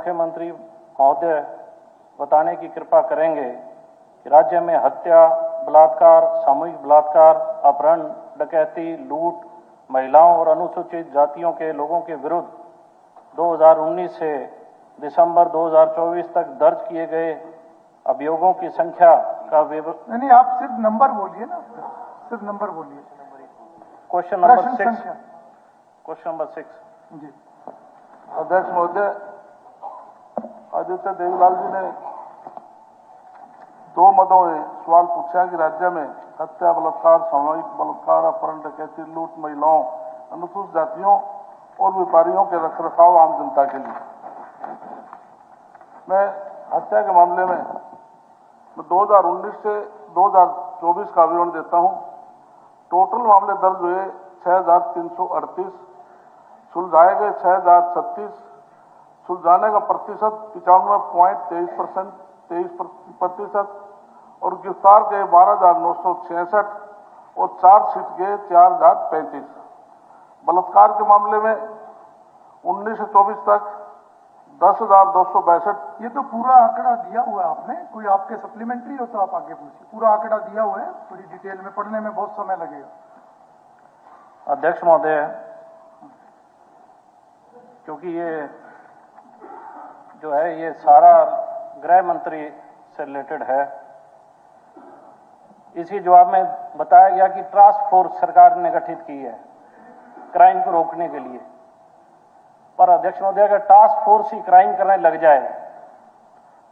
मुख्यमंत्री महोदय बताने की कृपा करेंगे कि राज्य में हत्या, बलात्कार, सामूहिक बलात्कार, अपहरण, डकैती, लूट, महिलाओं और अनुसूचित जातियों के लोगों के विरुद्ध 2019 से दिसंबर 2024 तक दर्ज किए गए अभियोगों की संख्या का विवरण। नहीं, आप सिर्फ नंबर बोलिए ना, सिर्फ नंबर बोलिए। Question number 6। क्वेश्चन नंबर 6 जी। अध्यक्ष महोदय, आदित्य देवलाल जी ने 2 मदों में सवाल पूछा कि राज्य में हत्या, बलात्कार, सामूहिक बलात्कार, अपहरण, डकैती, लूट, महिलाओं, अनुसूचित जातियों और व्यापारियों के रखरखाव आम जनता के लिए। मैं हत्या के मामले में 2019 से 2024 का विवरण देता हूं। टोटल मामले दर्ज हुए 6338, सुलझाए गए 6036, सुलझाने का प्रतिशत 95.23% और गिरफ्तार के 12,966 और चार्जशीट के 4,035। बलात्कार के मामले में 19 से 24 तक 10,262। ये तो पूरा आंकड़ा दिया हुआ है आपने, कोई आपके सप्लीमेंट्री हो तो आप आगे पूछिए। पूरा आंकड़ा दिया हुआ है, थोड़ी डिटेल में पढ़ने में बहुत समय लगेगा। अध्यक्ष महोदय, क्योंकि ये जो है ये सारा गृह मंत्री से रिलेटेड है, इसी जवाब में बताया गया कि टास्क फोर्स सरकार ने गठित की है क्राइम को रोकने के लिए। पर अध्यक्ष महोदय, अगर टास्क फोर्स ही क्राइम करने लग जाए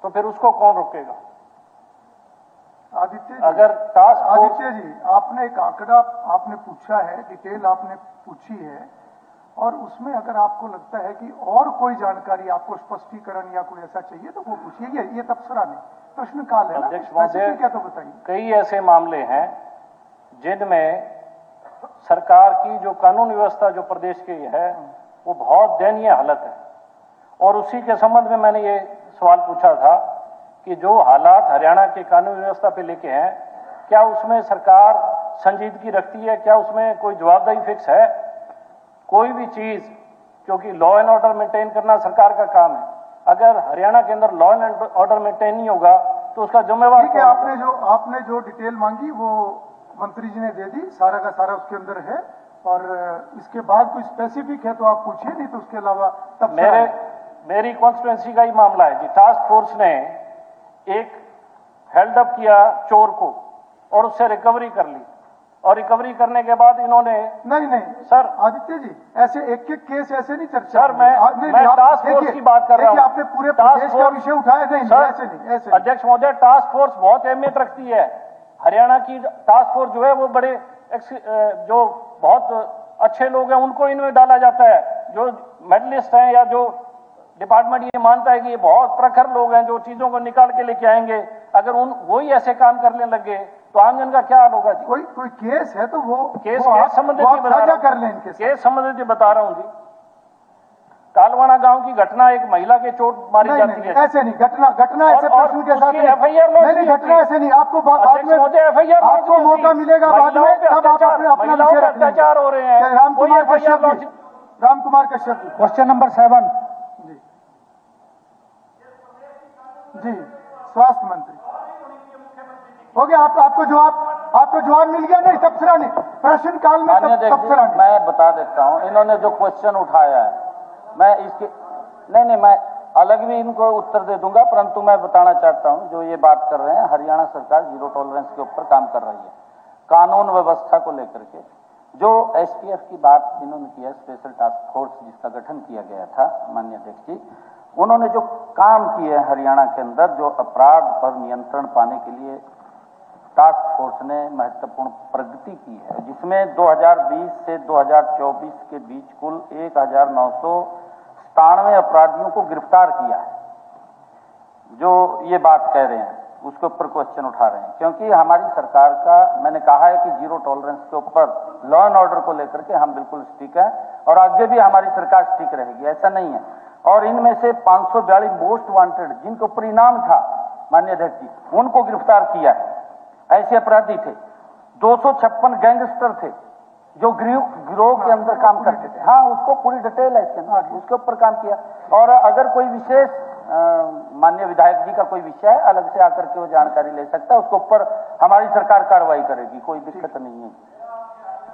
तो फिर उसको कौन रोकेगा? आदित्य जी, अगर टास्क फोर्स आदित्य जी, आपने एक आंकड़ा आपने पूछा है, डिटेल आपने पूछी है, और उसमें अगर आपको लगता है कि और कोई जानकारी, आपको स्पष्टीकरण या कोई ऐसा चाहिए तो वो पूछिए। ये तबसरा नहीं, प्रश्नकाल है। अध्यक्ष महोदय, क्या तो बताइए। कई ऐसे मामले हैं जिनमें सरकार की जो कानून व्यवस्था जो प्रदेश की है वो बहुत दयनीय हालत है, और उसी के संबंध में मैंने ये सवाल पूछा था कि जो हालात हरियाणा के कानून व्यवस्था पे लेके हैं, क्या उसमें सरकार संजीदगी रखती है? क्या उसमें कोई जवाबदेही फिक्स है? कोई भी चीज, क्योंकि लॉ एंड ऑर्डर मेंटेन करना सरकार का काम है, अगर हरियाणा के अंदर लॉ एंड ऑर्डर मेंटेन नहीं होगा तो उसका जिम्मेवार ठीक है। आपने जो डिटेल मांगी वो मंत्री जी ने दे दी, सारा का सारा उसके अंदर है, और इसके बाद कोई स्पेसिफिक है तो आप पूछिए, नहीं तो उसके अलावा तब मेरी कॉन्स्टिट्यूएंसी का ही मामला है जी। टास्क फोर्स ने एक हेल्ड अप किया चोर को और उससे रिकवरी कर ली, और रिकवरी करने के बाद इन्होंने नहीं सर, आदित्य जी, ऐसे एक केस ऐसे नहीं चर्चा। सर, मैं टास्क फोर्स की बात कर रहा हूं। आपने पूरे प्रदेश का विषय उठाया। नहीं, ऐसे नहीं। अध्यक्ष महोदय, टास्क फोर्स बहुत अहमियत रखती है। हरियाणा की टास्क फोर्स जो है वो बड़े जो बहुत अच्छे लोग हैं उनको इनमें डाला जाता है, जो मेडलिस्ट हैं या जो डिपार्टमेंट ये मानता है कि ये बहुत प्रखर लोग हैं जो चीजों को निकाल के लेके आएंगे। अगर वही ऐसे काम करने लगे तो आमजन का क्या हाल होगा जी? कोई केस है तो वो केस संबंधित कर लें। केस संबंधित बता रहा हूं जी। कालवाना गांव की घटना, एक महिला के चोट मारी जाती है। ऐसे नहीं, घटना ऐसे प्रश्न के साथ एफआईआर नहीं, घटना ऐसे नहीं। आपको बाद में आपको मौका मिलेगा बाद में, तब आप अपना विषय रखें। अत्याचार हो रहे हैं। राम कुमार कश्यप क्वेश्चन नंबर 7 जी, स्वास्थ्य मंत्री हो गया। आपको जवाब मिल गया। नहीं, तबसरा नहीं, प्रश्न काल में तबसरा नहीं। मैं बता देता हूं, इन्होंने जो क्वेश्चन उठाया है, मैं इसके नहीं, मैं अलग भी इनको उत्तर दे दूंगा, परंतु मैं बताना चाहता हूं जो ये बात कर रहे हैं, हरियाणा सरकार जीरो टॉलरेंस के ऊपर काम कर रही है। कानून व्यवस्था को लेकर के जो एसटीएफ की बात इन्होंने की है, स्पेशल टास्क फोर्स जिसका गठन किया गया था, माननीय अध्यक्ष जी, उन्होंने जो काम किए हरियाणा के अंदर, जो अपराध पर नियंत्रण पाने के लिए टास्क फोर्स ने महत्वपूर्ण प्रगति की है, जिसमें 2020 से 2024 के बीच कुल 1997 अपराधियों को गिरफ्तार किया है। जो ये बात कह रहे हैं उसके ऊपर क्वेश्चन उठा रहे हैं, क्योंकि हमारी सरकार का, मैंने कहा है कि जीरो टॉलरेंस के ऊपर लॉ एंड ऑर्डर को लेकर के हम बिल्कुल स्टिक है, और आगे भी हमारी सरकार स्टिक रहेगी, ऐसा नहीं है। और इनमें से 542 मोस्ट वांटेड जिनके ऊपर इनाम था, माननीय अध्यक्ष जी, उनको गिरफ्तार किया है। ऐसे अपराधी थे। 256 गैंगस्टर थे जो गिरोह के अंदर काम करते थे, हाँ उसको पूरी डिटेल है इसके अंदर, उसके ऊपर काम किया। और अगर कोई विशेष माननीय विधायक जी का कोई विषय है, अलग से आकर के वो जानकारी ले सकता है, उसके ऊपर हमारी सरकार कार्रवाई करेगी, कोई दिक्कत नहीं है।